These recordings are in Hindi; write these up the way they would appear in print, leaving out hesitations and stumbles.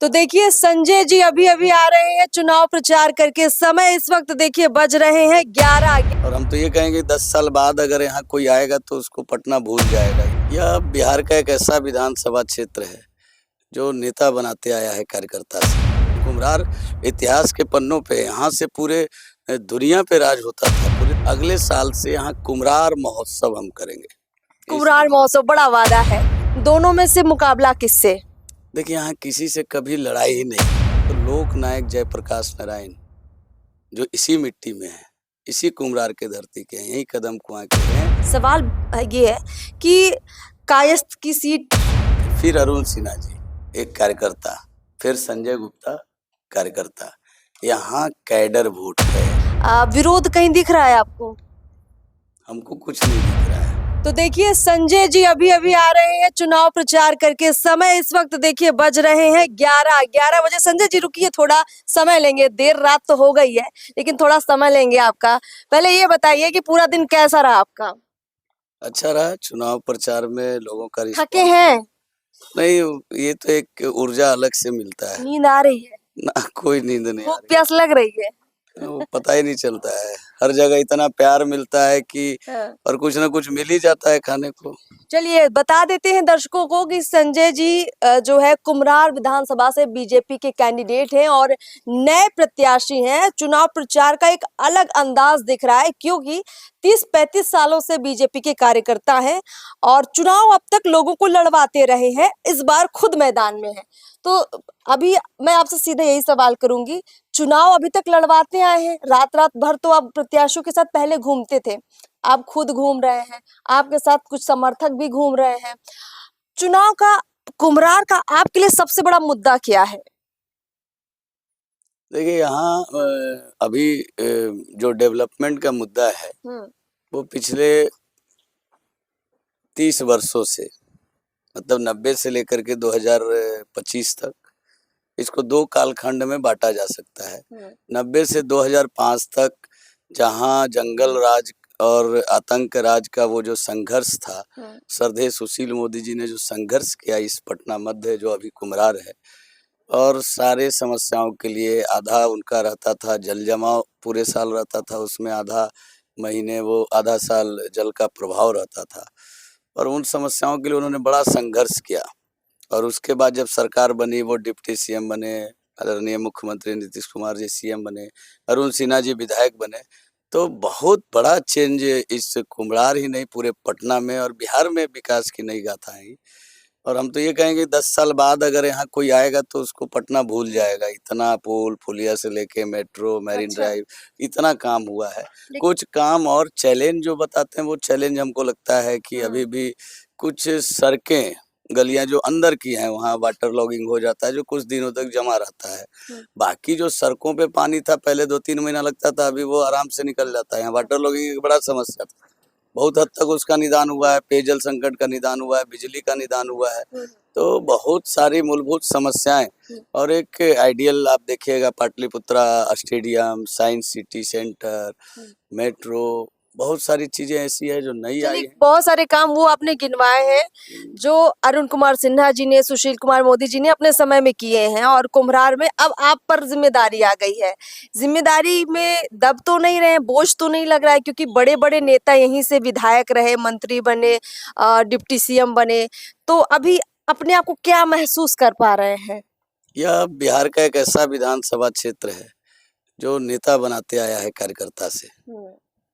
तो देखिए संजय जी अभी अभी आ रहे हैं चुनाव प्रचार करके। समय इस वक्त देखिए बज रहे हैं 11। और हम तो ये कहेंगे 10 साल बाद अगर यहाँ कोई आएगा तो उसको पटना भूल जाएगा। यह बिहार का एक ऐसा विधानसभा क्षेत्र है जो नेता बनाते आया है कार्यकर्ता से। कुम्हरार इतिहास के पन्नों पे यहाँ से पूरे दुनिया पे राज होता था। पूरे अगले साल से यहाँ कुम्हरार महोत्सव हम करेंगे। कुम्हरार महोत्सव बड़ा वादा है, दोनों में से मुकाबला किससे? देखिए यहाँ किसी से कभी लड़ाई ही नहीं। तो लोक नायक जयप्रकाश नारायण जो इसी मिट्टी में है, इसी कुम्हरार के धरती के हैं, यही कदम कुआं के हैं। सवाल ये है कि कायस्थ की सीट, फिर अरुण सिन्हा जी एक कार्यकर्ता, फिर संजय गुप्ता कार्यकर्ता, यहाँ कैडर वोट है। विरोध कहीं दिख रहा है आपको? हमको कुछ नहीं दिख रहा है। तो देखिए संजय जी अभी अभी आ रहे हैं चुनाव प्रचार करके। समय इस वक्त देखिए बज रहे हैं 11 बजे। संजय जी रुकिए, थोड़ा समय लेंगे, देर रात तो हो गई है लेकिन थोड़ा समय लेंगे आपका। पहले ये बताइए कि पूरा दिन कैसा रहा आपका? अच्छा रहा। चुनाव प्रचार में लोगों का थके हैं? नहीं, ये तो एक ऊर्जा अलग से मिलता है। नींद आ रही है? ना, कोई नींद नहीं आ भूख रही। प्यास लग रही है? वो पता ही नहीं चलता है। हर जगह इतना प्यार मिलता है कि और कुछ ना कुछ मिल ही जाता है खाने को। चलिए बता देते हैं दर्शकों को कि संजय जी जो है कुम्हरार विधानसभा से बीजेपी के कैंडिडेट हैं और नए प्रत्याशी हैं। चुनाव प्रचार का एक अलग अंदाज दिख रहा है क्योंकि 30-35 सालों से बीजेपी के कार्यकर्ता हैं और चुनाव अब तक लोगों को लड़वाते रहे हैं, इस बार खुद मैदान में है। तो अभी मैं आपसे सीधे यही सवाल करूंगी, चुनाव अभी तक लड़वाते आए हैं, रात रात भर तो आप प्रत्याशियों के साथ पहले घूमते थे, आप खुद घूम रहे हैं, आपके साथ कुछ समर्थक भी घूम रहे हैं। चुनाव का, कुम्हरार का आपके लिए सबसे बड़ा मुद्दा क्या है? देखिए यहाँ अभी जो डेवलपमेंट का मुद्दा है वो पिछले 30 वर्षों से, मतलब 90 से लेकर के 2025 तक इसको दो कालखंड में बांटा जा सकता है। 90 से 2005 तक जहां जंगल राज और आतंक राज का वो जो संघर्ष था, श्रद्धेय सुशील मोदी जी ने जो संघर्ष किया इस पटना मध्य जो अभी कुम्हरार है, और सारे समस्याओं के लिए आधा उनका रहता था जल जमाव, पूरे साल रहता था उसमें, आधा महीने वो आधा साल जल का प्रभाव रहता था। और उन समस्याओं के लिए उन्होंने बड़ा संघर्ष किया। और उसके बाद जब सरकार बनी, वो डिप्टी सीएम बने, आदरणीय मुख्यमंत्री नीतीश कुमार जी सीएम बने, अरुण सिन्हा जी विधायक बने, तो बहुत बड़ा चेंज इस कुम्हरार ही नहीं पूरे पटना में और बिहार में विकास की नई गाथा आई। और हम तो ये कहेंगे 10 साल बाद अगर यहाँ कोई आएगा तो उसको पटना भूल जाएगा। इतना पुल पुलिया से लेके मेट्रो, मैरिन ड्राइव, इतना काम हुआ है। कुछ काम और चैलेंज जो बताते हैं वो चैलेंज हमको लगता है कि अभी भी कुछ सड़कें, गलियां जो अंदर की हैं वहाँ वाटर लॉगिंग हो जाता है जो कुछ दिनों तक जमा रहता है। बाकी जो सड़कों पे पानी था पहले 2-3 महीना लगता था, अभी वो आराम से निकल जाता है। यहाँ वाटर लॉगिंग एक बड़ा समस्या था, बहुत हद तक उसका निदान हुआ है। पेयजल संकट का निदान हुआ है, बिजली का निदान हुआ है। तो बहुत सारी मूलभूत समस्याएं और एक आइडियल आप देखिएगा Pataliputra stadium, science city centre, metro, बहुत सारी चीजें ऐसी है जो नई आई है। बहुत सारे काम वो आपने गिनवाए हैं जो अरुण कुमार सिन्हा जी ने, सुशील कुमार मोदी जी ने अपने समय में किए हैं और कुम्हरार में अब आप पर जिम्मेदारी आ गई है। जिम्मेदारी में दब तो नहीं रहे, बोझ तो नहीं लग रहा है क्योंकि बड़े बड़े नेता यहीं से विधायक रहे, मंत्री बने, डिप्टी सीएम बने, तो अभी अपने आप को क्या महसूस कर पा रहे हैं? यह बिहार का एक ऐसा विधानसभा क्षेत्र है जो नेता बनाते आया है कार्यकर्ता से।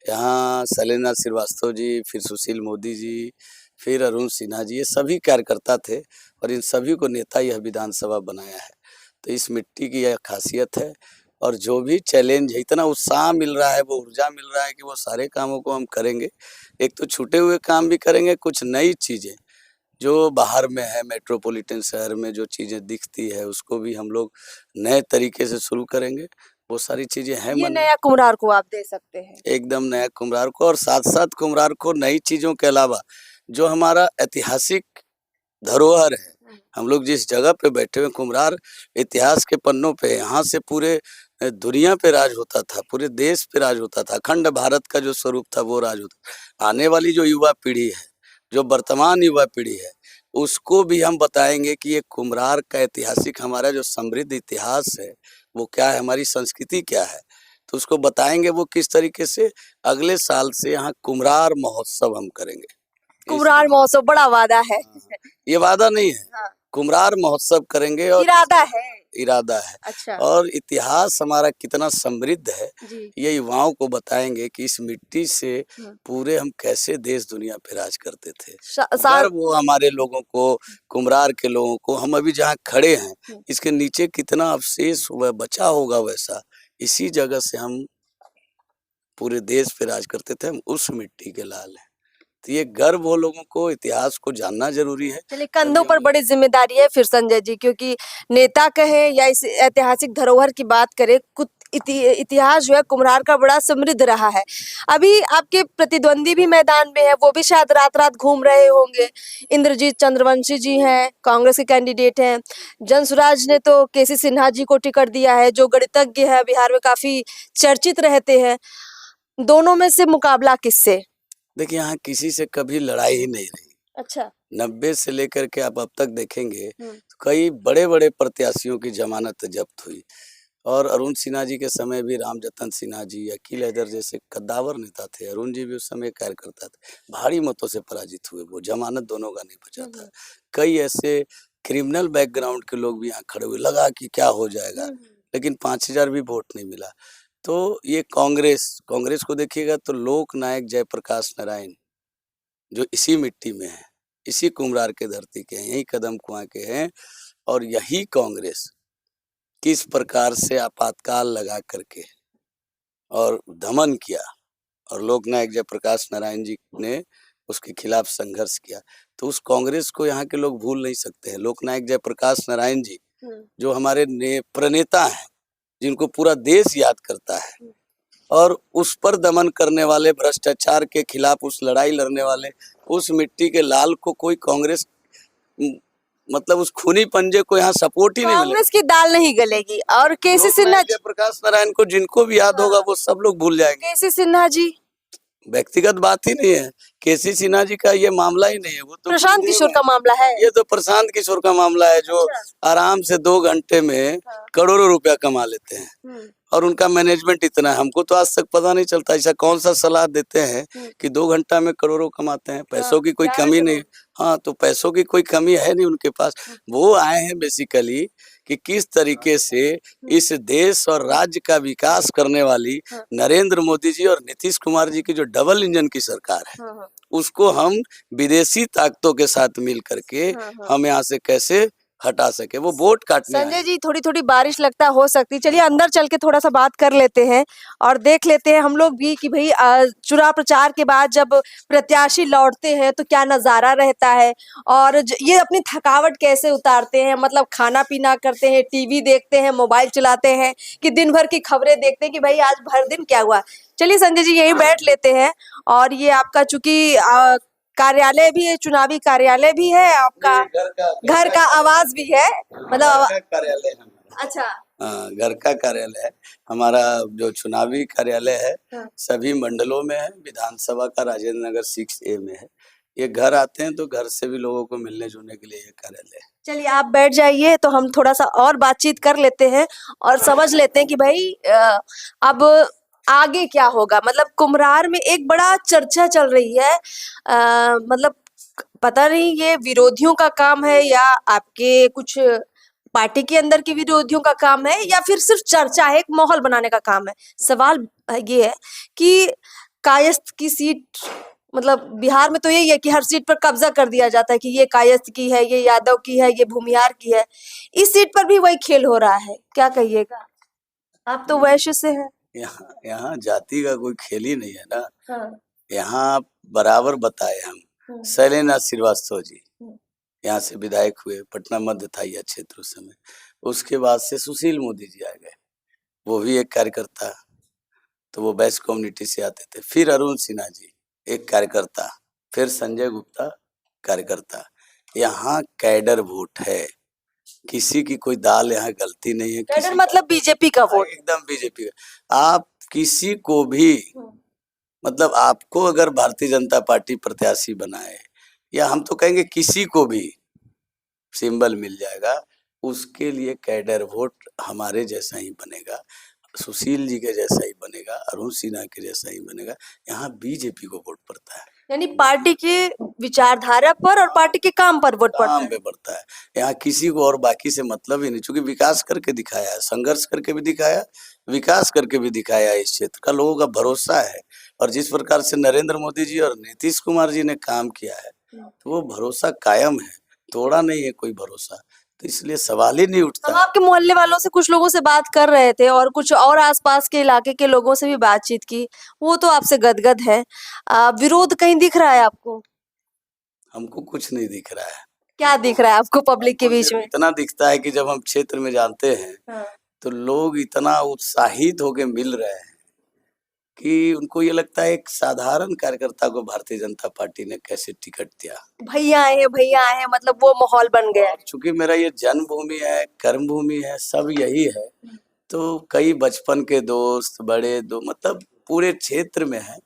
यहाँ शैलेंद्र श्रीवास्तव जी, फिर सुशील मोदी जी, फिर अरुण सिन्हा जी, ये सभी कार्यकर्ता थे और इन सभी को नेता यह विधानसभा बनाया है। तो इस मिट्टी की यह खासियत है। और जो भी चैलेंज है, इतना उत्साह मिल रहा है, वो ऊर्जा मिल रहा है कि वो सारे कामों को हम करेंगे। एक तो छूटे हुए काम भी करेंगे, कुछ नई चीजें जो बाहर में है, मेट्रोपॉलिटन शहर में जो चीजें दिखती है उसको भी हम लोग नए तरीके से शुरू करेंगे। वो सारी चीजें हैं ये मन नया कुम्हरार को आप दे सकते हैं? एकदम नया कुम्हरार को, और साथ साथ कुम्हरार को नई चीजों के अलावा जो हमारा ऐतिहासिक धरोहर है, हम लोग जिस जगह पे बैठे हुए, कुम्हरार इतिहास के पन्नों पे यहाँ से पूरे दुनिया पे राज होता था, पूरे देश पे राज होता था, अखंड भारत का जो स्वरूप था वो राज होता। आने वाली जो युवा पीढ़ी है, जो वर्तमान युवा पीढ़ी है, उसको भी हम बताएंगे कि ये कुम्हरार का ऐतिहासिक हमारा जो समृद्ध इतिहास है वो क्या है, हमारी संस्कृति क्या है, तो उसको बताएंगे वो किस तरीके से। अगले साल से यहाँ कुम्हरार महोत्सव हम करेंगे। कुम्हरार महोत्सव बड़ा वादा है। ये वादा नहीं है, हाँ। कुम्हरार महोत्सव करेंगे और इरादा है। इरादा है। अच्छा। और इतिहास हमारा कितना समृद्ध है जी। ये युवाओं को बताएंगे कि इस मिट्टी से पूरे हम कैसे देश दुनिया पे राज करते थे। गर्व वो हमारे लोगों को, कुम्हरार के लोगों को, हम अभी जहाँ खड़े हैं इसके नीचे कितना अवशेष हुआ बचा होगा, वैसा इसी जगह से हम पूरे देश पे राज करते थे, हम उस मिट्टी के लाल हैं। तो ये गर्व वो लोगों को, इतिहास को जानना जरूरी है। चलिए, कंधों पर बड़ी जिम्मेदारी है फिर संजय जी, क्योंकि नेता कहे या इस ऐतिहासिक धरोहर की बात करें, कुछ इतिहास जो है कुम्हरार का बड़ा समृद्ध रहा है। अभी आपके प्रतिद्वंदी भी मैदान में है, वो भी शायद रात रात घूम रहे होंगे। इंद्रजीत चंद्रवंशी जी हैं, कांग्रेस के कैंडिडेट हैं। जनसुराज ने तो केसी सिन्हा जी को टिकट दिया है, जो गणितज्ञ है, बिहार में काफी चर्चित रहते हैं। दोनों में से मुकाबला किससे? देखिए, यहाँ किसी से कभी लड़ाई ही नहीं रही। अच्छा। 90 से लेकर के आप अब तक देखेंगे तो कई बड़े बड़े प्रत्याशियों की जमानत जब्त हुई, और अरुण सिन्हा जी के समय भी रामजतन सिन्हा जी, अकील हैदर जैसे कद्दावर नेता थे, अरुण जी भी उस समय कार्यकर्ता थे, भारी मतों से पराजित हुए, वो जमानत दोनों का नहीं बचा था। कई ऐसे क्रिमिनल बैकग्राउंड के लोग भी यहाँ खड़े हुए, लगा कि क्या हो जाएगा, लेकिन 5000 भी वोट नहीं मिला। तो ये कांग्रेस को देखिएगा तो लोक नायक जयप्रकाश नारायण जो इसी मिट्टी में है, इसी कुम्हरार के धरती के हैं, यही कदम कुआं के हैं, और यही कांग्रेस किस प्रकार से आपातकाल लगा करके और दमन किया, और लोक नायक जयप्रकाश नारायण जी ने उसके खिलाफ संघर्ष किया, तो उस कांग्रेस को यहाँ के लोग भूल नहीं सकते हैं। लोक नायक जयप्रकाश नारायण जी जो हमारे प्रणेता हैं, जिनको पूरा देश याद करता है, और उस पर दमन करने वाले, भ्रष्टाचार के खिलाफ उस लड़ाई लड़ने वाले, उस मिट्टी के लाल को कोई कांग्रेस मतलब उस खूनी पंजे को यहाँ सपोर्ट ही नहीं मिलेगा। कांग्रेस की दाल नहीं गलेगी। और केसी सिन्हा, जयप्रकाश नारायण को जिनको भी याद होगा वो सब लोग भूल जाएंगे। केसी सिन्हा जी व्यक्तिगत बात ही नहीं है, केसी सिन्हा जी का ये मामला ही नहीं है, वो तो प्रशांत किशोर का मामला है। ये तो प्रशांत किशोर का मामला है, जो आराम से 2 घंटे में करोड़ों रुपया कमा लेते हैं, और उनका मैनेजमेंट इतना है, हमको तो आज तक पता नहीं चलता ऐसा कौन सा सलाह देते हैं कि 2 घंटा में करोड़ों कमाते हैं। पैसों की कोई कमी नहीं, हाँ, तो पैसों की कोई कमी है नहीं उनके पास। वो आए हैं बेसिकली कि किस तरीके से इस देश और राज्य का विकास करने वाली नरेंद्र मोदी जी और नीतीश कुमार जी की जो डबल इंजन की सरकार है, उसको हम विदेशी ताकतों के साथ मिल करके हम यहाँ से कैसे हटा सके, वो वोट काटने। संजय जी, थोड़ी थोड़ी बारिश लगता हो सकती, चलिए अंदर चल के थोड़ा सा बात कर लेते हैं और देख लेते हैं हम लोग भी कि भाई चुनाव प्रचार के बाद जब प्रत्याशी लौटते हैं तो क्या नजारा रहता है, और ये अपनी थकावट कैसे उतारते हैं। मतलब खाना पीना करते हैं, टीवी देखते हैं, मोबाइल चलाते हैं, कि दिन भर की खबरें देखते हैं कि भाई आज भर दिन क्या हुआ। चलिए संजय जी, यही बैठ लेते हैं। और ये आपका चूंकि कार्यालय भी है, चुनावी कार्यालय भी है आपका, घर का आवाज भी है, मतलब कार्यालय है। अच्छा, घर का कार्यालय है हमारा, जो चुनावी कार्यालय है सभी मंडलों में है। विधानसभा का राजेंद्र नगर 6A में है। ये घर आते हैं तो घर से भी लोगों को मिलने जुलने के लिए ये कार्यालय है। चलिए आप बैठ जाइए, तो हम थोड़ा सा और बातचीत कर लेते हैं और समझ लेते हैं कि भाई अब आगे क्या होगा। मतलब कुम्हरार में एक बड़ा चर्चा चल रही है, मतलब पता नहीं ये विरोधियों का काम है या आपके कुछ पार्टी के अंदर के विरोधियों का काम है, या फिर सिर्फ चर्चा है, एक माहौल बनाने का काम है। सवाल ये है कि कायस्थ की सीट, मतलब बिहार में तो यही है कि हर सीट पर कब्जा कर दिया जाता है कि ये कायस्थ की है, ये यादव की है, ये भूमिहार की है। इस सीट पर भी वही खेल हो रहा है, क्या कहिएगा? आप तो वैश्य से हैं। यहाँ जाति का कोई खेल ही नहीं है ना। हाँ। यहाँ बराबर बताए हम, शैलेंद्र श्रीवास्तव जी यहाँ से विधायक हुए, पटना मध्य था यह क्षेत्र उस समय। उसके बाद से सुशील मोदी जी आ गए, वो भी एक कार्यकर्ता, तो वो वैश्य कम्युनिटी से आते थे। फिर अरुण सिन्हा जी एक कार्यकर्ता, फिर संजय गुप्ता कार्यकर्ता। यहाँ कैडर वोट है, किसी की कोई दाल यहाँ गलती नहीं है। कैडर मतलब बीजेपी का वोट, एकदम बीजेपी का। आप किसी को भी, मतलब आपको अगर भारतीय जनता पार्टी प्रत्याशी बनाए, या हम तो कहेंगे किसी को भी, सिंबल मिल जाएगा, उसके लिए कैडर वोट हमारे जैसा ही बनेगा, सुशील जी के जैसा ही बनेगा, अरुण सिन्हा के जैसा ही बनेगा। यहाँ बीजेपी को वोट पड़ता है, यानी पार्टी के विचारधारा पर और पार्टी के काम पर वोट पड़ता काम है। पे पड़ता है। यहाँ किसी को और बाकी से मतलब ही नहीं, चूंकि विकास करके दिखाया है, संघर्ष करके भी दिखाया, विकास करके भी दिखाया है। इस क्षेत्र का लोगों का भरोसा है, और जिस प्रकार से नरेंद्र मोदी जी और नीतीश कुमार जी ने काम किया है, तो वो भरोसा कायम है, तोड़ा नहीं है कोई भरोसा, तो इसलिए सवाल ही नहीं हम उठता है। आपके मोहल्ले वालों से कुछ लोगों से बात कर रहे थे और कुछ और आसपास के इलाके के लोगों से भी बातचीत की, वो तो आपसे गदगद है। विरोध कहीं दिख रहा है आपको? हमको कुछ नहीं दिख रहा है। क्या दिख रहा है आपको पब्लिक के हमको बीच सिर्फ में? इतना दिखता है कि जब हम क्षेत्र में जाते हैं, हाँ। तो लोग इतना उत्साहित होके मिल रहे हैं कि उनको ये लगता है एक साधारण कार्यकर्ता को भारतीय जनता पार्टी ने कैसे टिकट दिया। भैया आए हैं, मतलब वो माहौल बन गया है। और चूंकि मेरा ये जन्मभूमि है, कर्मभूमि है, सब यही है, तो कई बचपन के दोस्त, बड़े दो मतलब पूरे क्षेत्र में है,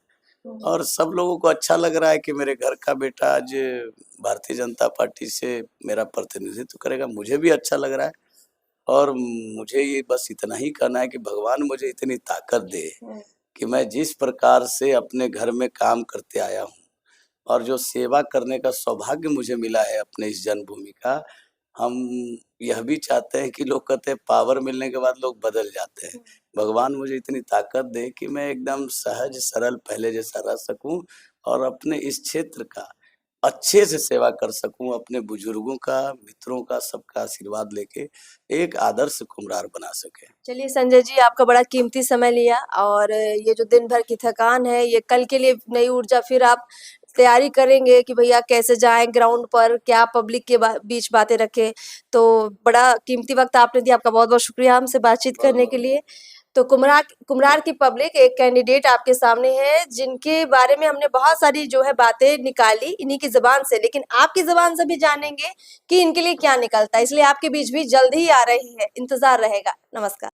और सब लोगों को अच्छा लग रहा है कि मेरे घर का बेटा आज भारतीय जनता पार्टी से मेरा प्रतिनिधित्व करेगा। मुझे भी अच्छा लग रहा है, और मुझे ये बस इतना ही कहना है कि भगवान मुझे इतनी ताकत दे कि मैं जिस प्रकार से अपने घर में काम करते आया हूँ, और जो सेवा करने का सौभाग्य मुझे मिला है अपने इस जन्मभूमि का, हम यह भी चाहते हैं कि लोग कहते हैं पावर मिलने के बाद लोग बदल जाते हैं। भगवान मुझे इतनी ताकत दे कि मैं एकदम सहज सरल पहले जैसा रह सकूं, और अपने इस क्षेत्र का अच्छे से सेवा कर सकूं, अपने बुजुर्गों का, मित्रों का, सबका आशीर्वाद लेके एक आदर्श कुम्हरार बना सके। चलिए संजय जी, आपका बड़ा कीमती समय लिया, और ये जो दिन भर की थकान है, ये कल के लिए नई ऊर्जा फिर आप तैयारी करेंगे कि भैया कैसे जाएं ग्राउंड पर, क्या पब्लिक के बीच बातें रखें। तो बड़ा कीमती वक्त आपने दिया, आपका बहुत बहुत शुक्रिया हमसे बातचीत करने के लिए। तो कुम्हरार की पब्लिक एक कैंडिडेट आपके सामने है, जिनके बारे में हमने बहुत सारी जो है बातें निकाली इन्हीं की जुबान से, लेकिन आपकी जुबान से भी जानेंगे कि इनके लिए क्या निकलता है। इसलिए आपके बीच भी जल्द ही आ रही है, इंतजार रहेगा। नमस्कार।